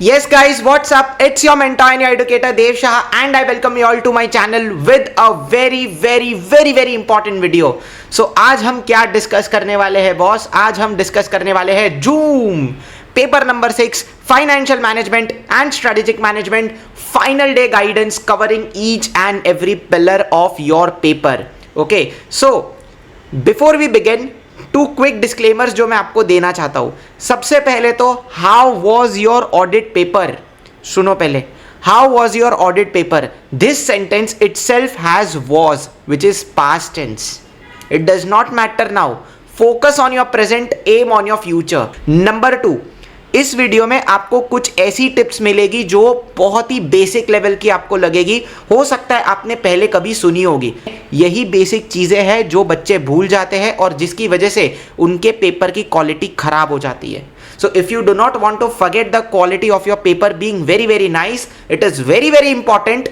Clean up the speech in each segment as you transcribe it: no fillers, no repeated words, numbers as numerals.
Yes guys, what's up? It's your mentor and your educator Dev Shah and I welcome you all to my channel with a very important video. So आज हम क्या discuss करने वाले हैं boss? आज हम discuss करने वाले हैं zoom paper number 6 financial management and strategic management final day guidance covering each and every pillar of your paper. Okay, so before we begin, two quick disclaimers जो मैं आपको देना चाहता हूं. सबसे पहले तो how was your audit paper. सुनो पहले, how was your audit paper. This sentence itself has was which is past tense. It does not matter now. Focus on your present, aim on your future. Number 2, इस video में आपको कुछ ऐसी tips मिलेगी जो बहुत ही basic level की आपको लगेगी. हो सकता है आपने पहले कभी सुनी होगी. यही बेसिक चीजें हैं जो बच्चे भूल जाते हैं और जिसकी वजह से उनके पेपर की क्वालिटी खराब हो जाती है. So if you do not want to forget the quality of your paper being very nice, it is very important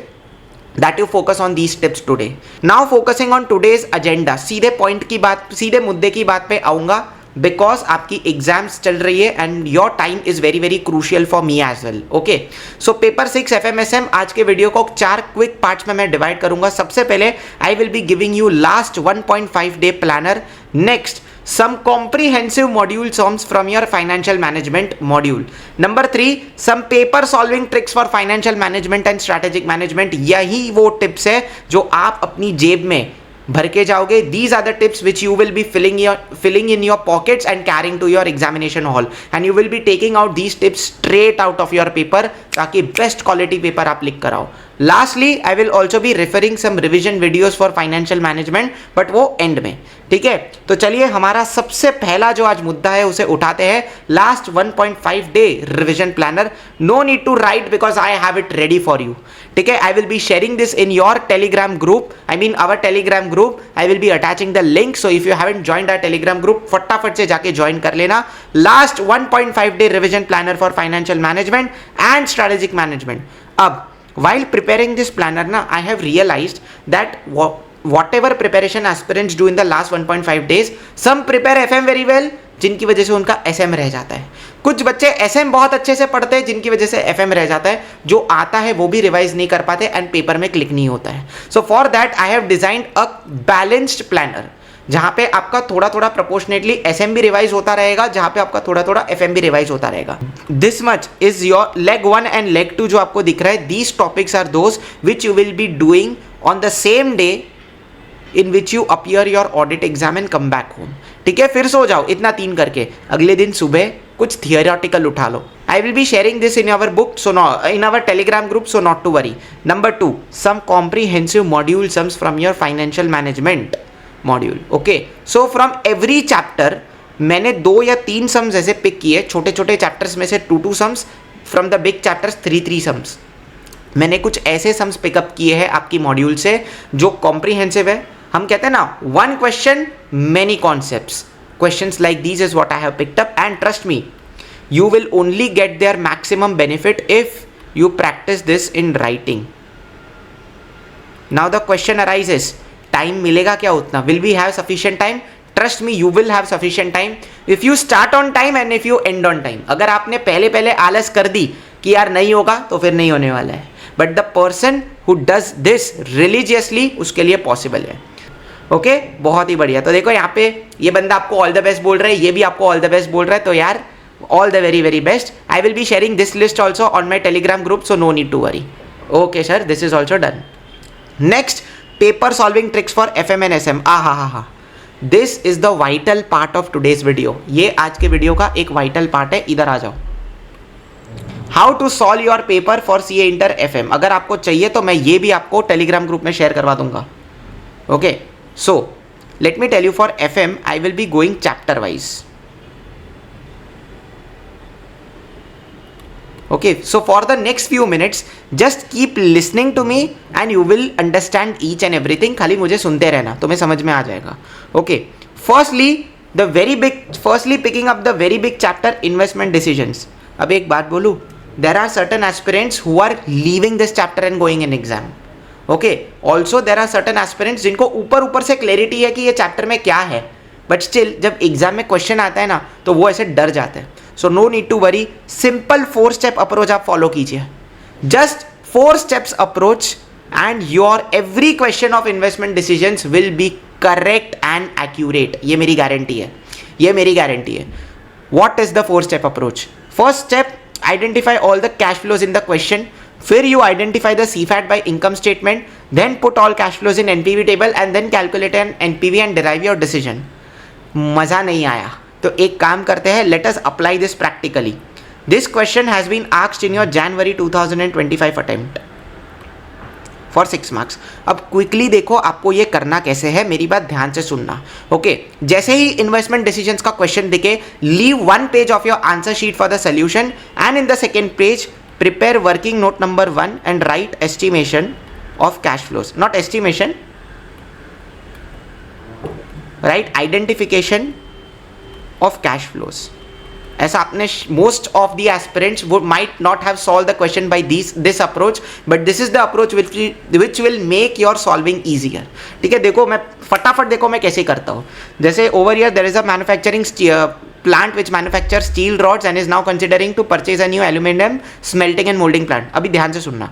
that you focus on these tips today. Now focusing on today's agenda. सीधे point की बात, सीधे मुद्दे की बात पे आऊंगा because आपकी एग्जाम्स चल रही है and your time is very crucial for me as well. Okay, so paper 6 FMSM आज के वीडियो को 4 क्विक पार्ट्स में मैं डिवाइड करूंगा. सबसे पहले I will be giving you last 1.5 day planner. Next, some comprehensive module sums from your financial management module. Number 3, some paper solving tricks for financial management and strategic management. यही वो tips है जो आप अपनी जेब में भर के जाओगे. These are the tips which you will be filling in your pockets and carrying to your examination hall, and you will be taking out these tips straight out of your paper ताकि best quality paper आप लिख कर आओ. Lastly, I will also be referring some revision videos for financial management, but वो end में. ठीक है, तो चलिए हमारा सबसे पहला जो आज मुद्दा है उसे उठाते हैं. Last 1.5 day revision planner. No need to write because I have it ready for you. ठीक है, I will be sharing this in your telegram group. I mean our telegram group. I will be attaching the link. So if you haven't joined our telegram group, फटाफट से जाके join कर लेना. Last 1.5 day revision planner for financial management and strategic management. अब while preparing this planner na, I have realized that whatever preparation aspirants do in the last 1.5 days, some prepare FM very well जिनकी वजह से उनका SM रह जाता है. कुछ बच्चे SM बहुत अच्छे से पढ़ते हैं जिनकी वजह से FM रह जाता है. जो आता है वो भी रिवाइज नहीं कर पाते एंड पेपर में क्लिक नहीं होता है. So for that I have designed a balanced planner जहां पे आपका थोड़ा प्रोपोर्शनेटली SM भी रिवाइज होता रहेगा, जहां पे आपका थोड़ा FM भी रिवाइज होता रहेगा. This much is your leg 1 and leg 2 जो आपको दिख रहा है. These topics are those which you will be doing on the same day in which you appear your audit exam and come back home. ठीक है, फिर सो जाओ इतना 3 करके. अगले दिन सुबह कुछ थियोरेटिकल उठा लो. I will be sharing this in our book, so in our telegram group, so not to worry. Number 2, some comprehensive module sums from your financial management module. Okay, so from every chapter मैंने 2 या 3 sums ऐसे pick किए. छोटे chapters में से 2 sums, from the big chapters 3 sums. मैंने कुछ ऐसे सम्स पिकअप किए हैं आपकी मॉड्यूल से जो कॉम्प्रिहेंसिव है. हम कहते हैं ना, 1 question many concepts. Questions like these is what I have picked up and trust me, you will only get their maximum benefit if you practice this in writing. Now the question arises, time मिलेगा क्या उतना? Will we have sufficient time? Trust me, you will have sufficient time if you start on time and if you end on time. अगर आपने पहले आलस कर दी कि यार नहीं होगा तो फिर नहीं होने वाला है. But the person who does this religiously, उसके लिए पॉसिबल है. ओके, बहुत ही बढ़िया. तो देखो यहाँ पे ये बंदा आपको ऑल द बेस्ट बोल रहा है, ये भी आपको ऑल द बेस्ट बोल रहा है. तो यार all the very best. I will be sharing this list also on my telegram group, so no need to worry. Okay sir, this is also done. Next, paper solving tricks for FM and SM. This is the vital part of today's video. ये आज के video का एक vital part है. इधर आ जाओ. How to solve your paper for CA Inter FM. अगर आपको चाहिए तो मैं ये भी आपको टेलीग्राम ग्रुप में शेयर करवा दूंगा. Okay, so let me tell you, for FM I will be going chapter wise. Okay, so for the next few minutes just keep listening to me and you will understand each and everything. खाली मुझे सुनते रहना, तुम्हें समझ में आ जाएगा. Okay, firstly picking up the very big chapter, investment decisions. अब एक बात बोलूँ, there are certain aspirants who are leaving this chapter and going in exam. Okay, also there are certain aspirants जिनको ऊपर से clarity है कि ये chapter में क्या है, but still जब एग्जाम में क्वेश्चन आता है ना तो वो ऐसे डर जाते हैं. So no need to worry, simple 4 step approach आप फॉलो कीजिए, just 4 steps approach and your every question of investment decisions will be correct and accurate. ये मेरी गारंटी है, ये मेरी गारंटी है. What is the 4 step approach? First step, identify all the cash flows in the question. फिर you identify the CFAT by income statement, then put all cash flows in NPV table and then calculate an NPV and derive your decision. मज़ा नहीं आया तो एक काम करते हैं, let us apply this practically. This question has been asked in your January 2025 attempt for 6 marks. अब quickly देखो आपको ये करना कैसे है, मेरी बात ध्यान से सुनना. ओके, जैसे ही इन्वेस्टमेंट डिसीजंस का क्वेश्चन दिखे, leave 1 page of your answer sheet for the solution and in the second page prepare working note number 1 and right estimation of cash flows. Not estimation, right identification of cash flows. ऐसा आपने most of the aspirants would might not have solve the question by this approach, but this is the approach which will make your solving easier. ठीक है, देखो मैं फटाफट देखो मैं कैसे करता हूँ. जैसे over here there is a manufacturing plant which manufactures steel rods and is now considering to purchase a new aluminum smelting and molding plant. अभी ध्यान से सुनना.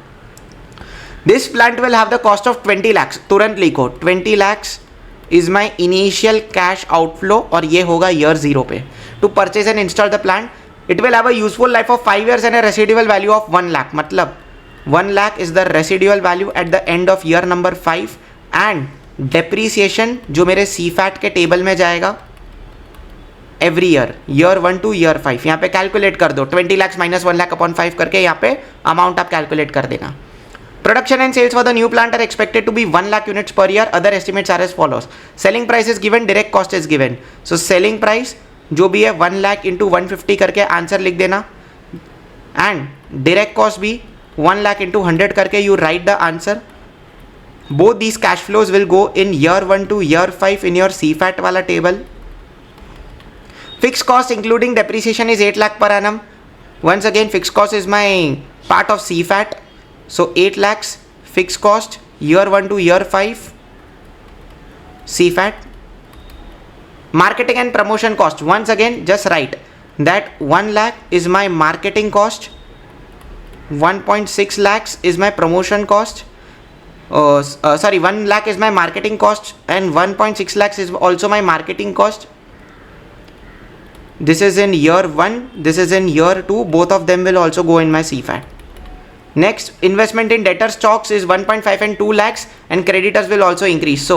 This plant will have the cost of 20 lakhs. तुरंत लिखो 20 lakhs is my initial cash outflow और ये होगा year 0 पे. To purchase and install the plant, it will have a useful life of 5 years and a residual value of 1 lakh. मतलब 1 lakh is the residual value at the end of year number 5 and depreciation जो मेरे CFAT के table में जाएगा every year, year 1 to year 5. यहाँ पे calculate कर दो 20 lakhs minus 1 lakh upon 5 करके यहाँ पे अमाउंट आप कैलकुलेट कर देना. Production and sales for the new plant are expected to be 1 lakh units per year. Other estimates are as follows. Selling price is given, direct cost is given. So selling price जो भी है 1 lakh into 150 करके answer लिख देना and direct cost भी 1 lakh into 100 करके you write the answer. Both these cash flows will go in year 1 to year 5 in your CFAT वाला table. Fixed cost including depreciation is 8 lakh per annum. Once again fixed cost is my part of CFAT. So 8 lakhs fixed cost year 1 to year 5 CFAT. Marketing and promotion cost, once again just write that 1 lakh is my marketing cost, 1.6 lakhs is my promotion cost. 1 lakh is my marketing cost and 1.6 lakhs is also my marketing cost. This is in year 1, this is in year 2, both of them will also go in my CFAT. Next, investment in debtor stocks is 1.5 and 2 lakhs and creditors will also increase. So,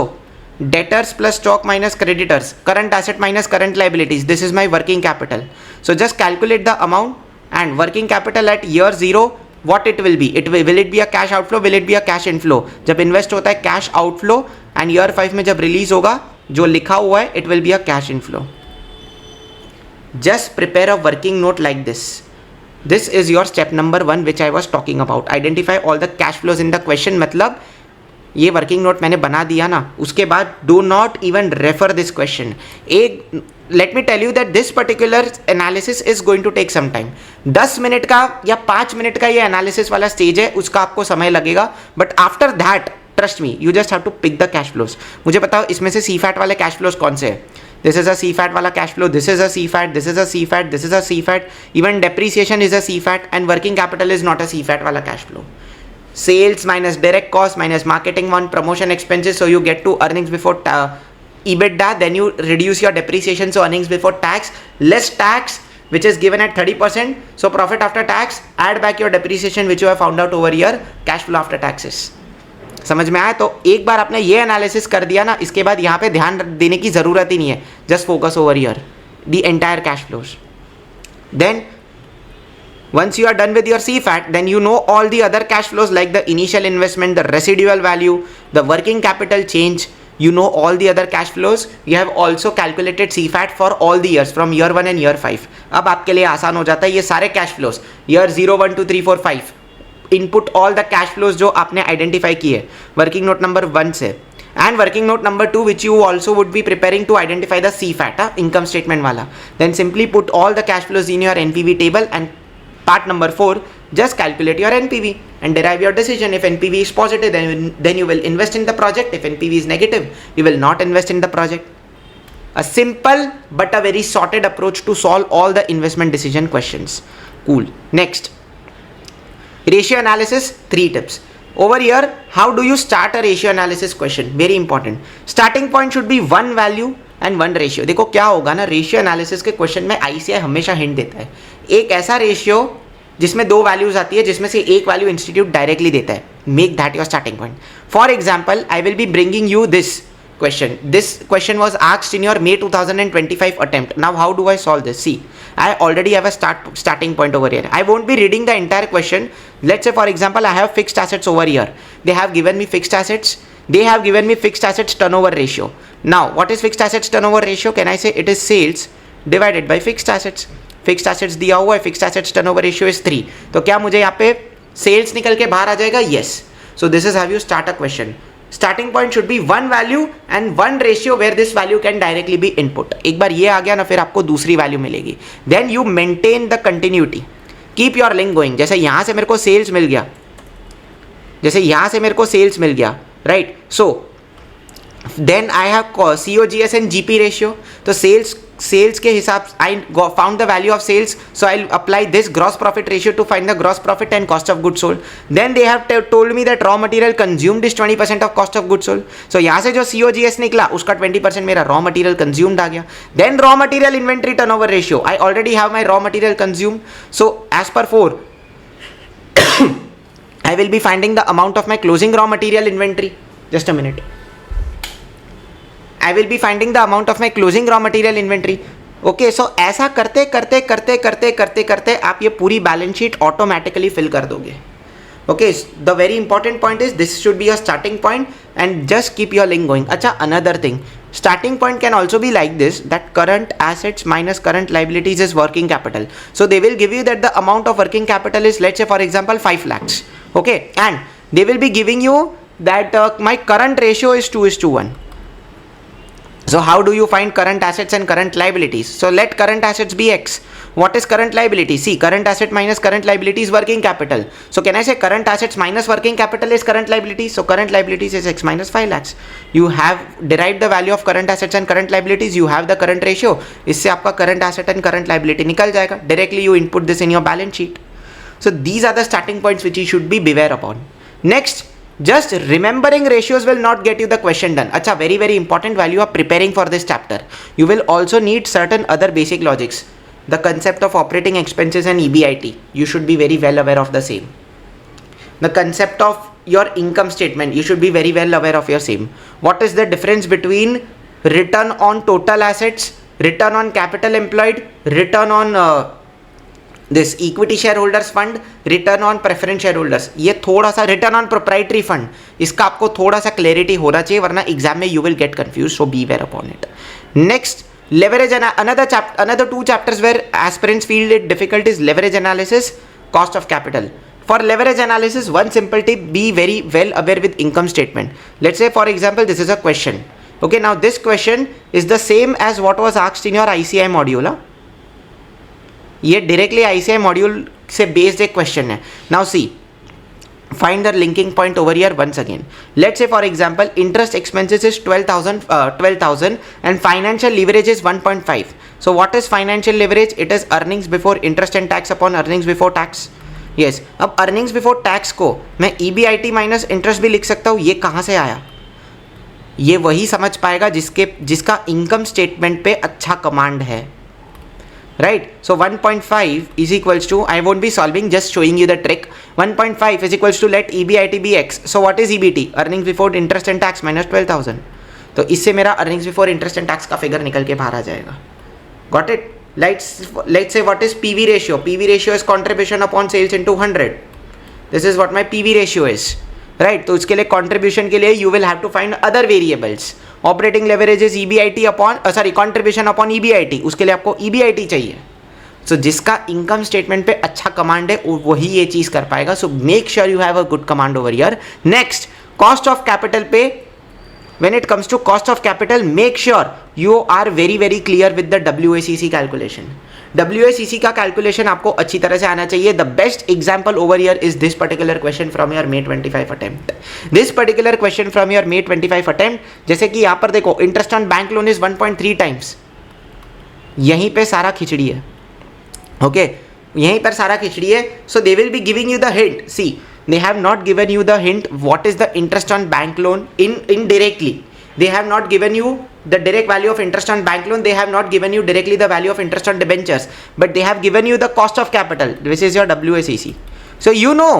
debtors plus stock minus creditors, current asset minus current liabilities, this is my working capital. So, just calculate the amount and working capital at year 0, what it will be. Will it be a cash outflow, will it be a cash inflow? जब invest होता है cash outflow and year 5 में जब release होगा, जो लिखा हुआ है, it will be a cash inflow. Just prepare a working note like this. This is your step number 1 which I was talking about. Identify all the cash flows in the question. मतलब ये working note मैंने बना दिया ना, उसके बाद do not even refer this question. एक let me tell you that this particular analysis is going to take some time. 10 minute का या 5 मिनट का ये एनालिसिस वाला स्टेज है, उसका आपको समय लगेगा, but after that trust me you just have to pick the cash flows. मुझे बताओ इसमें से CFAT वाले कैश फ्लोज कौन से हैं? This is a CFAT वाला cash flow, this is a CFAT, this is a CFAT, this is a CFAT, even depreciation is a CFAT and working capital is not a CFAT वाला cash flow. Sales minus direct cost minus marketing one, promotion expenses, so you get to earnings before EBITDA, then you reduce your depreciation, so earnings before tax, less tax which is given at 30%, so profit after tax, add back your depreciation which you have found out over here, cash flow after taxes. समझ में आया? तो एक बार आपने ये analysis कर दिया ना, इसके बाद यहाँ पे ध्यान देने की ज़रूरत ही नहीं है. Just focus over here the entire cash flows. Then once you are done with your CFAT, then you know all the other cash flows like the initial investment, the residual value, the working capital change. You know all the other cash flows. You have also calculated CFAT for all the years from year 1 and year 5. अब आपके लिए आसान हो जाता है ये सारे cash flows year 0, 1, 2, 3, 4, 5. Input all the cash flows जो आपने आइडेंटिफाई किए वर्किंग नोट नंबर 1 से, and working note number 2 which you also would be preparing to identify the CFAT income statement वाला. Then simply put all the cash flows in your NPV table and part number 4 just calculate your NPV and derive your decision. If NPV is positive, then you will invest in the project. If NPV is negative, you will not invest in the project. A simple but a very sorted approach to solve all the investment decision questions. Cool. Next, ratio analysis, 3 tips. Over here, how do you start a ratio analysis question? Very important. Starting point should be one value and one ratio. देखो क्या होगा ना, ratio analysis के question में ICI हमेशा hint देता है, एक ऐसा रेशियो जिसमें 2 वैल्यूज आती है, जिसमें से एक वैल्यू इंस्टीट्यूट डायरेक्टली देता है. Make that your starting point. For example, I will be bringing you this question. This question was asked in your May 2025 attempt. Now how do I solve this? See, I already have a starting point over here. I won't be reading the entire question. Let's say for example I have fixed assets over here. They have given me fixed assets. They have given me fixed assets turnover ratio. Now what is fixed assets turnover ratio? Can I say it is sales divided by fixed assets. Fixed assets दिया हुआ है, fixed assets turnover ratio is 3. तो क्या मुझे यहाँ पे sales निकल के बाहर आ जाएगा? Yes. So this is how you start a question. Starting point should be one value and one ratio where this value can directly be input. एक बार ये आ गया ना, फिर आपको दूसरी वैल्यू मिलेगी. Then you maintain the continuity. Keep your link going. जैसे यहाँ से मेरे को सेल्स मिल गया, जैसे यहाँ से मेरे को सेल्स मिल गया, right? So then I have COGS and GP ratio. तो सेल्स के हिसाब I found the value of sales, so I apply this gross profit ratio to find the gross profit and cost of good sold. Then they have told me that raw material consumed is 20% of cost of good sold. So यहाँ से जो COGS निकला उसका 20% मेरा raw material consumed आ गया. Then raw material inventory turnover ratio, I already have my raw material consumed. So as per 4 I will be finding the amount of my closing raw material inventory. Just a minute. I will be finding the amount of my closing raw material inventory. Okay, so ऐसा करते करते करते करते करते करते आप ये पूरी बैलेंस शीट ऑटोमेटिकली फिल कर दोगे. Okay, the very important point is this should be your starting point and just keep your link going. अच्छा, another thing, starting point can also be like this, that current assets minus current liabilities is working capital. So they will give you that the amount of working capital is, let's say for example 5 lakhs. Okay, and they will be giving you that my current ratio is 2:1. So how do you find current assets and current liabilities? So let current assets be X. What is current liability? See, current asset minus current liability is working capital. So can I say current assets minus working capital is current liabilities? So current liabilities is X minus 5 lakhs. You have derived the value of current assets and current liabilities. You have the current ratio. इससे आपका current asset and current liability निकल जाएगा. Directly you input this in your balance sheet. So these are the starting points which you should be beware upon. Next, just remembering ratios will not get you the question done. Acha, very very important while you are preparing for this chapter. You will also need certain other basic logics. The concept of operating expenses and EBIT. You should be very well aware of the same. The concept of your income statement. You should be very well aware of your same. What is the difference between return on total assets, return on capital employed, return on this equity shareholders fund, return on preference shareholders. ये थोड़ा सा return on proprietary fund, इसका आपको थोड़ा सा clarity होना चाहिए, वरना एग्जाम में you will get confused, so beware upon it. Next, leverage another 2 chapters where aspirants feel it difficult is leverage analysis, cost of capital. For leverage analysis, one simple tip, be very well aware with income statement. Let's say for example this is a question. Okay, now this question is the same as what was asked in your ICI module. ये directly ICI module से based एक question है. Now see, find the linking point over here once again. Let's say for example interest expenses is 12,000 and financial leverage is 1.5. So what is financial leverage? It is earnings before interest and tax upon earnings before tax. Yes, अब earnings before tax को मैं EBIT minus interest भी लिख सकता हूँ. ये कहाँ से आया? ये वही समझ पाएगा जिसका income statement पे अच्छा command है. Right, so 1.5 is equals to, I won't be solving, just showing you the trick. 1.5 is equals to let EBIT be X. So what is EBT? Earnings before interest and tax minus 12,000. तो इससे मेरा earnings before interest and tax का figure निकल के बाहर आ जाएगा. Got it? Let's say what is PV ratio? PV ratio is contribution upon sales into 100. This is what my PV ratio is. Right, तो इसके लिए contribution के लिए you will have to find other variables. Operating leverage is EBIT upon contribution upon EBIT, उसके लिए आपको EBIT चाहिए. सो जिसका इनकम स्टेटमेंट पे अच्छा कमांड है वही ये चीज कर पाएगा. So make sure you have a good command over here. Next, cost of capital पे when it comes to cost of capital, make sure you are very very clear with the WACC calculation. WACC का calculation आपको अच्छी तरह से आना चाहिए. The best example over here is this particular question from your May 25 attempt. This particular question from your May 25 attempt, जैसे कि यहाँ पर देखो interest on bank loan is 1.3 times. यहीं पे सारा खिचड़ी है. ओके, यहीं पर सारा खिचड़ी है. So they will be giving you the hint. See, they have not given you the hint what is the interest on bank loan indirectly. They have not given you the direct value of interest on bank loan. They have not given you directly the value of interest on debentures, but they have given you the cost of capital. This is your WACC. So you know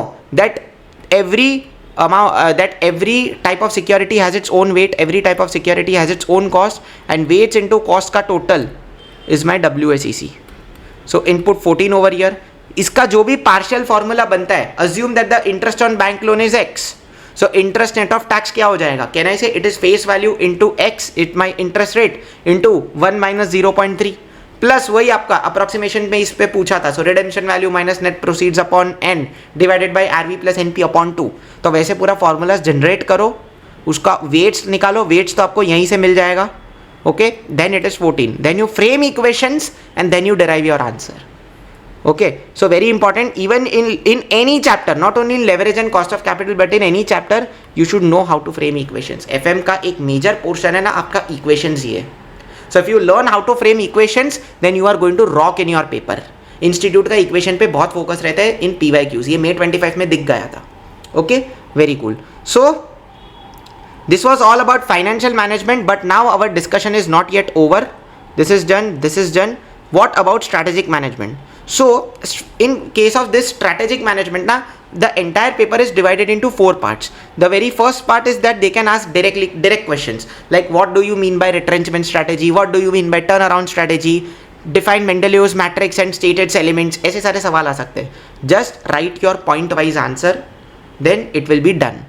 that every amount that every type of security has its own weight, every type of security has its own cost, and weights into cost का total is my WACC. So input 14 over here. इसका जो भी partial formula बनता है, assume that the interest on bank loan is x. So interest net of tax क्या हो जाएगा? Can I say it is face value into x, it my interest rate into 1 - 0.3 plus वही आपका approximation में इस पे पूछा था. So redemption value minus net proceeds upon n divided by RV plus NP upon 2. तो वैसे पूरा फॉर्मूला जनरेट करो, उसका वेट्स निकालो. वेट्स तो आपको यहीं से मिल जाएगा. Okay, then it is 14. Then you frame equations and then you derive your answer. Okay, so very important, even in any chapter, not only in leverage and cost of capital, but in any chapter you should know how to frame equations. FM का एक major portion है ना आपका equations ही है. So if you learn how to frame equations, then you are going to rock in your paper. Institute का equation पे बहुत focus रहता है in PYQs. ये May 25 में दिख गया था. Okay, very cool. So this was all about financial management, but now our discussion is not yet over. This is done. This is done. What about strategic management? So in case of this strategic management na, the entire paper is divided into 4 parts. The very first part is that they can ask direct questions like what do you mean by retrenchment strategy, what do you mean by turnaround strategy, define Mendeleev's matrix and state its elements. ऐसे सारे सवाल आ सकते हैं. Just write your point wise answer, then it will be done.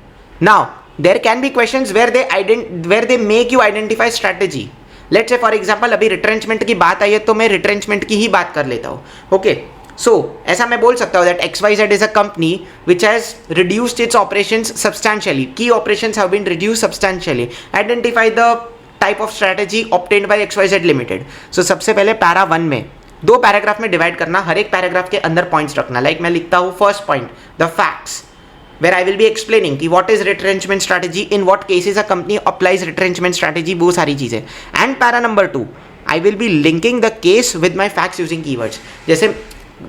Now there can be questions where they make you identify strategy. Let's say for example अभी retrenchment की बात आई है तो मैं रिट्रेंचमेंट की ही बात कर लेता हूँ. ओके, सो ऐसा मैं बोल सकता हूँ that XYZ is a company which has reduced its operations substantially. की operations have been reduced substantially. Identify the type of strategy obtained by XYZ limited. So सबसे पहले पैरा 1 में 2 पैराग्राफ में डिवाइड करना, हर एक पैराग्राफ के अंदर पॉइंट्स रखना. लाइक मैं लिखता हूँ first point the facts, where I will be explaining कि what is retrenchment strategy, in what cases a company applies retrenchment strategy, वो सारी चीज़ें. And para number 2, I will be linking the case with my facts using keywords. जैसे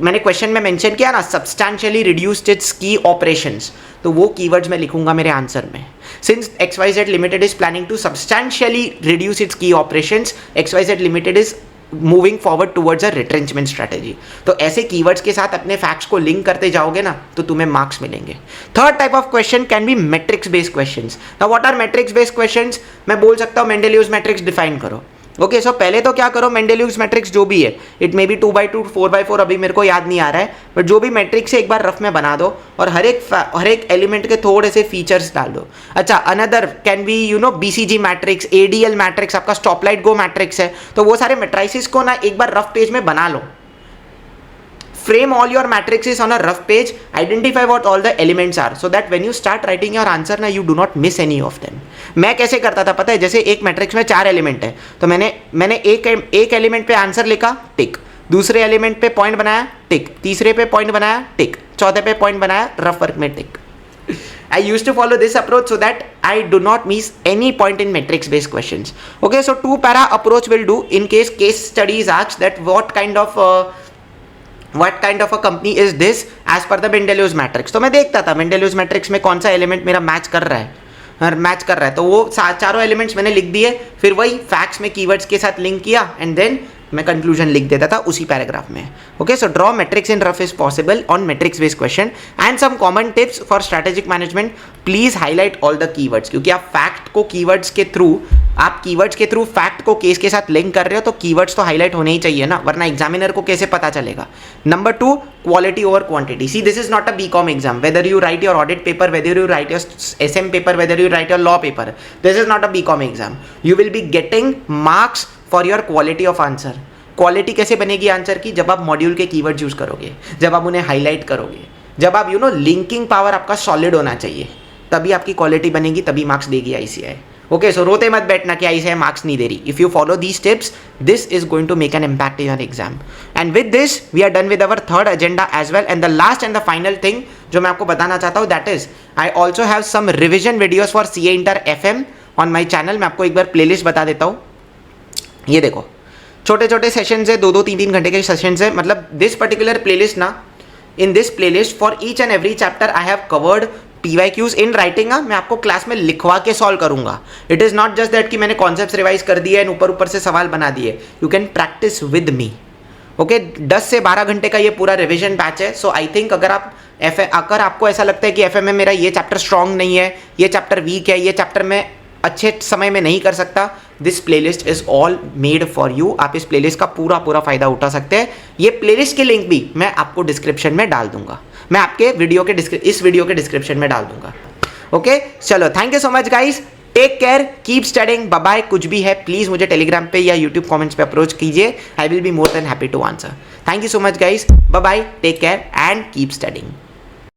मैंने question में mention किया ना, substantially reduced its key operations, तो वो कीवर्ड्स मैं लिखूंगा मेरे आंसर में. Since XYZ Limited is planning to substantially reduce its key operations, XYZ Limited is moving forward towards a retrenchment strategy. तो ऐसे कीवर्ड्स के साथ अपने फैक्ट्स को लिंक करते जाओगे ना तो तुम्हें मार्क्स मिलेंगे. Third type of question can be matrix based questions. Now what are matrix based questions? मैं बोल सकता हूँ मेंडेलीव्स मैट्रिक्स डिफाइन करो. ओके, सो पहले तो क्या करो, मेंडेलीव्स मैट्रिक्स जो भी है, it may be 2x2 4x4, अभी मेरे को याद नहीं आ रहा है, बट जो भी मैट्रिक्स है एक बार रफ में बना दो और हर एक एलिमेंट के थोड़े से फीचर्स डाल दो. अच्छा, another can be BCG matrix, ADL matrix, आपका स्टॉपलाइट गो मैट्रिक्स है, तो वो सारे मैट्रिसेस को ना एक बार रफ पेज में बना लो. Frame all your matrices on a rough page, identify what all the elements are, so that when you start writing your answer ना you do not miss any of them. मैं कैसे करता था पता है? जैसे एक मैट्रिक्स में 4 एलिमेंट है, तो मैंने एक एलिमेंट पे आंसर लिखा, टिक. दूसरे एलिमेंट पे पॉइंट बनाया, टिक. तीसरे पे पॉइंट बनाया, टिक. चौथे पे पॉइंट बनाया, रफ वर्क में टिक. I used to follow this approach so that I do not miss any point in matrix based questions. Okay, so 2 para approach will do in case study is asked that what kind of a company is this as per the Mendeleev's matrix. तो मैं देखता था Mendeleev's matrix में कौन सा element मेरा match कर रहा है, तो वो चारों एलिमेंट्स मैंने लिख दिए, फिर वही फैक्ट्स में कीवर्ड्स के साथ लिंक किया एंड देन मैं कंक्लूजन लिख देता था उसी पैराग्राफ में. Okay, so draw matrix in rough is possible on matrix based question. And some common tips for strategic management, please highlight all the keywords, क्योंकि आप फैक्ट को कीवर्ड्स के थ्रू फैक्ट को केस के साथ लिंक कर रहे हो, तो कीवर्ड्स तो हाईलाइट होने ही चाहिए ना, वरना एग्जामिनर को कैसे पता चलेगा. Number 2, quality over quantity. See, this is not a BCom exam. Whether you write your audit paper, whether you write your SM paper, whether you write your law paper, this is not a BCom exam. You will be getting marks for your quality of answer. Quality कैसे बनेगी answer की? जब आप module के keywords use करोगे, जब आप उन्हें हाईलाइट करोगे, जब आप लिंकिंग पावर आपका सॉलिड होना चाहिए, तभी आपकी क्वालिटी बनेगी, तभी मार्क्स देगी ICAI. ओके, सो रोते मत बैठना कि ऐसे मार्क्स नहीं दे रही. If you follow these tips, this is going to make an impact in your exam. And with this we are done with our third agenda as well. And the last and the final thing जो मैं आपको बताना चाहता हूँ, that is I also have some revision videos for CA Inter FM on my channel. मैं आपको एक बार playlist बता देता हूँ. ये देखो, छोटे छोटे सेशंस है, 2-3 घंटे के सेशंस है. मतलब दिस पर्टिकुलर प्लेलिस्ट ना, in this playlist for each and every chapter I have covered PYQs in writing. मैं आपको क्लास में लिखवा के सॉल्व करूंगा. It is not just that कि मैंने कॉन्सेप्ट्स रिवाइज कर दिए एंड ऊपर से सवाल बना दिए. You can practice with me. Okay, 10 से 12 घंटे का ये पूरा रिविजन बैच है. सो आई थिंक अगर आपको ऐसा लगता है कि FM में मेरा ये चैप्टर स्ट्रांग नहीं है, ये चैप्टर वीक है, ये चैप्टर मैं अच्छे समय में नहीं कर सकता, this playlist is all made for you. आप इस प्लेलिस्ट का पूरा फायदा उठा सकते हैं. ये प्लेलिस्ट की लिंक भी मैं आपको डिस्क्रिप्शन में डाल दूंगा. मैं आपके इस वीडियो के डिस्क्रिप्शन में डाल दूंगा. ओके, चलो, thank you so much guys. Take care, keep studying, bye bye. कुछ भी है प्लीज मुझे टेलीग्राम पे या यूट्यूब कमेंट्स पे अप्रोच कीजिए. I will be more than happy to answer. Thank you so much guys. Bye bye, take care and keep studying.